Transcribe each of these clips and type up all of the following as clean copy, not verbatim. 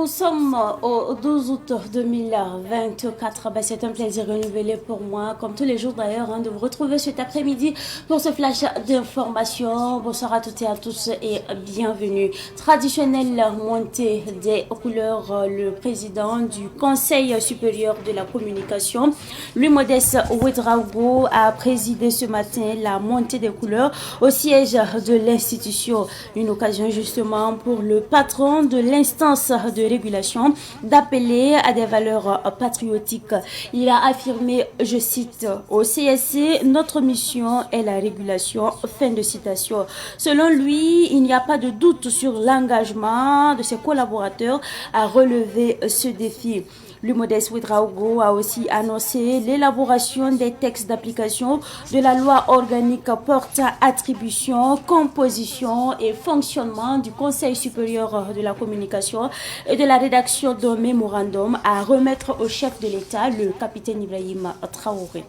Nous sommes au 12 août 2024. C'est un plaisir renouvelé pour moi, comme tous les jours d'ailleurs, de vous retrouver cet après-midi pour ce flash d'informations. Bonsoir à toutes et à tous et bienvenue. Traditionnelle montée des couleurs, le président du Conseil supérieur de la communication, Louis Modeste Ouedraogo, a présidé ce matin la montée des couleurs au siège de l'institution. Une occasion justement pour le patron de l'instance de régulation d'appeler à des valeurs patriotiques. Il a affirmé, je cite, au CSC, notre mission est la régulation. Fin de citation. Selon lui, il n'y a pas de doute sur l'engagement de ses collaborateurs à relever ce défi. Louis Modeste Ouedraogo a aussi annoncé l'élaboration des textes d'application de la loi organique portant attribution, composition et fonctionnement du Conseil supérieur de la communication et de la rédaction d'un mémorandum à remettre au chef de l'État, le capitaine Ibrahim Traoré.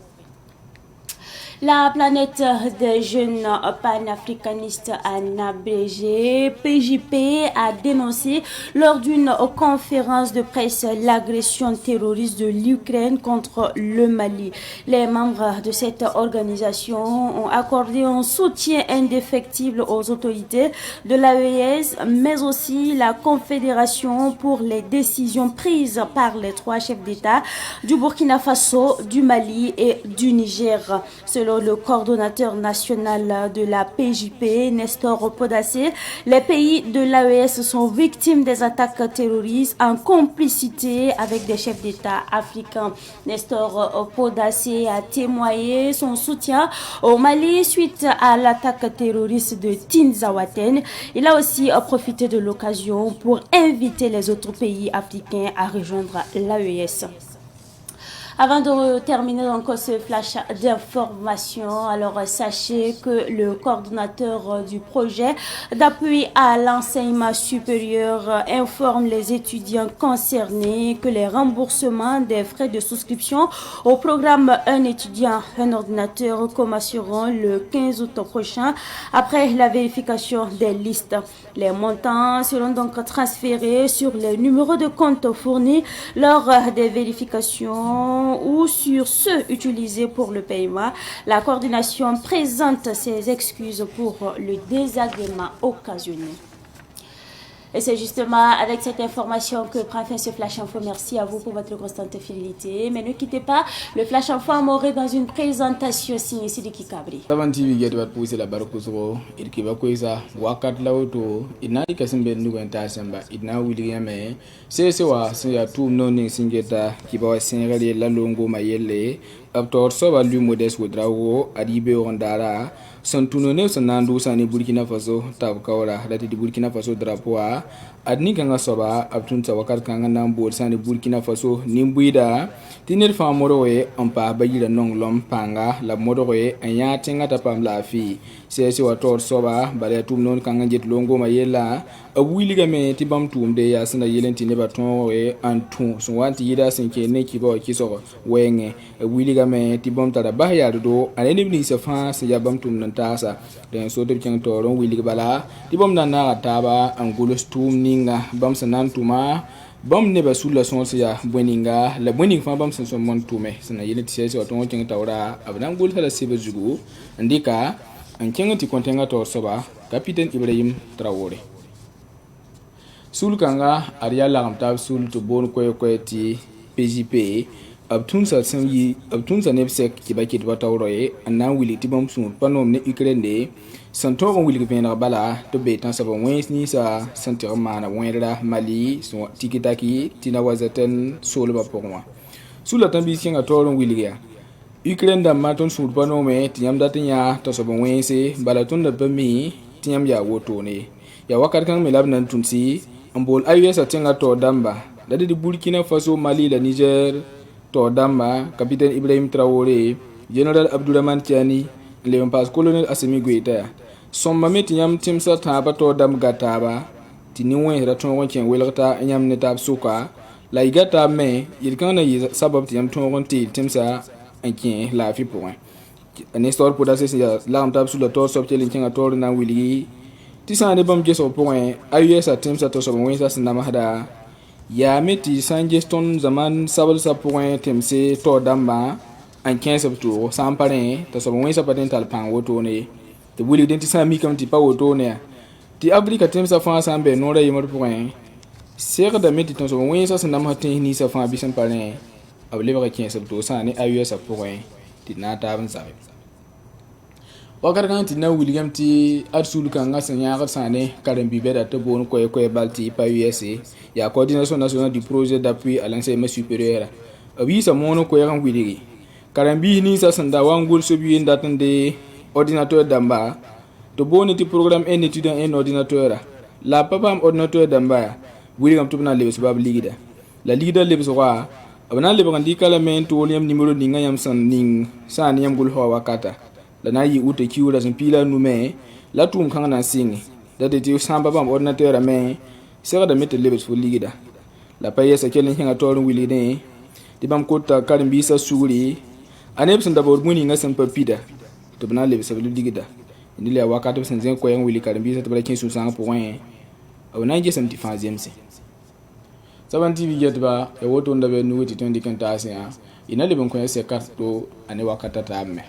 La planète des jeunes panafricanistes en abrégé, PJP, a dénoncé lors d'une conférence de presse l'agression terroriste de l'Ukraine contre le Mali. Les membres de cette organisation ont accordé un soutien indéfectible aux autorités de l'AES, mais aussi la Confédération pour les décisions prises par les trois chefs d'État du Burkina Faso, du Mali et du Niger. Selon le coordonnateur national de la PJP, Nestor Podacé, les pays de l'AES sont victimes des attaques terroristes en complicité avec des chefs d'État africains. Nestor Podacé a témoigné son soutien au Mali suite à l'attaque terroriste de Tinzaouaten. Il a aussi profité de l'occasion pour inviter les autres pays africains à rejoindre l'AES. Avant de terminer donc ce flash d'information, alors sachez que le coordonnateur du projet d'appui à l'enseignement supérieur informe les étudiants concernés que les remboursements des frais de souscription au programme Un étudiant, un ordinateur commenceront le 15 août prochain après la vérification des listes. Les montants seront donc transférés sur les numéros de compte fournis lors des vérifications ou sur ceux utilisés pour le paiement. La coordination présente ses excuses pour le désagrément occasionné. Et c'est justement avec cette information que prend fin ce Flash Info. Merci à vous pour votre constante fidélité. Mais ne quittez pas, le Flash Info m'aurait dans une présentation signée Sidiki Kabri. Avant TV get wat pousse la barkoso il ki ba koisa wakat lawto ina di kasimbe nuganta samba ina wiliyame sewa se ya tu noning singeta ki ba singale la longo mayele abtor so ba Louis Modeste Ouedraogo adibe ondara santunone sanandu sani Burkina Faso tabkawra dati di Burkina Faso drapeau adni kanga soba abtunta wakat kanga nambo sani Burkina Faso nimbuida tinir fa morowe ampa bayira nonglom panga la morowe anya tinga tapam la fi se wator soba bare tum non kanga jet longo mayela awiliga me tibam tum de ya sana yelenti ne baton we antu so wanti yida sinke ne kibo kiso wenge awiliga me tibam tada bahya do aneni ni se fa se yabam tum nan tasa den so de kyang toron wiliga bala tibam nan na taba angulos tum ninga bam sanan tuma bam ne ba sulla son ya boninga la boning fa bam son mon tume sana yelenti se waton kyang tawra abnan gol hala sebe jugu ndika an kyang ti kontenga tor soba capitaine Ibrahim Traoré Sulkanga Aria Lamtab Sul to Bon Koyoti PJP Abtunsa Sangi Abtunsa Nepsek Kibakit Watauroye and now will it bomb soon Panom ne Ukraine Santoron will give a bala to betan seven Wednesday Santer Mana Wendra Mali so Tikitaki Tina was a 10 Solva Poma Sulatambi King at Toron Willia Ukraine da Maton Sul Panome Tiam Datinya Tosobon Wednesday Balaton the Bemi Tiam Ya Wotone Ya Wakakan Melabnan Tunsi Ambol ayes atenga to damba dadi di Burkina Faso Mali la Niger to damba capitaine Ibrahim Traoré General Abdourahmane Tiani Léon Pas colonel Assimi Goïta somma meti nyam timsa taba to dam gataba tiniwe raton wonchen welata nyam netab suka la igata me yirkan na sabab tiam ton wonti timsa ankin la fi point Nestor Podacé la tab sur le tor sobtel kinga tor na wili tisane bam geso point ayes atem sa to so wensa sinama hada ya meti sangeston zaman sabal sa point temse to damba en 15 tour sans parrain to so won sa patent tal pan woto ne te wuli den ti sa mi kam ti pa woto ne ti afrika temsa fa sa be no re yimar point ser da meti to so won sa nam hatin ni sa fa bi san parrain abule ba 15 tour sa ne ayu sa point ti na ta ban sa wakar kan ti na William ti arsul kan ngasan ya ga sane karen bibe da to bon ko balti pa USA ya coordination nationale du projet d'appui à l'enseignement supérieur abi sa mono ko yan wiligi karen bi ni sa sanda wangul so bi ndatan de ordinateur damba to bon ti programme un étudiant un ordinateur la papa ordinateur damba William to na lebes bab ligida la leader lebes wa abana leban di kala men to woliam numéro ni ngayam san ning san yam gul ho wakata la na yi ute kiura zin pila nume la tum kanga na singi da de ti samba bam ordinateur me sera da mete lebes fo ligida la paye sa kelen hinga torun wili ne di bam kota karim bisa suri aneb sun da bor muni nga san papida to bana lebes sa ligida ni le wakati san zen ko yan wili karim bisa to bala kin su sang point au na je sam ti fazem se saban tv get ba e woto ndabe nuwiti tondi kan ta ina le ban ko se karto ane wakata ta me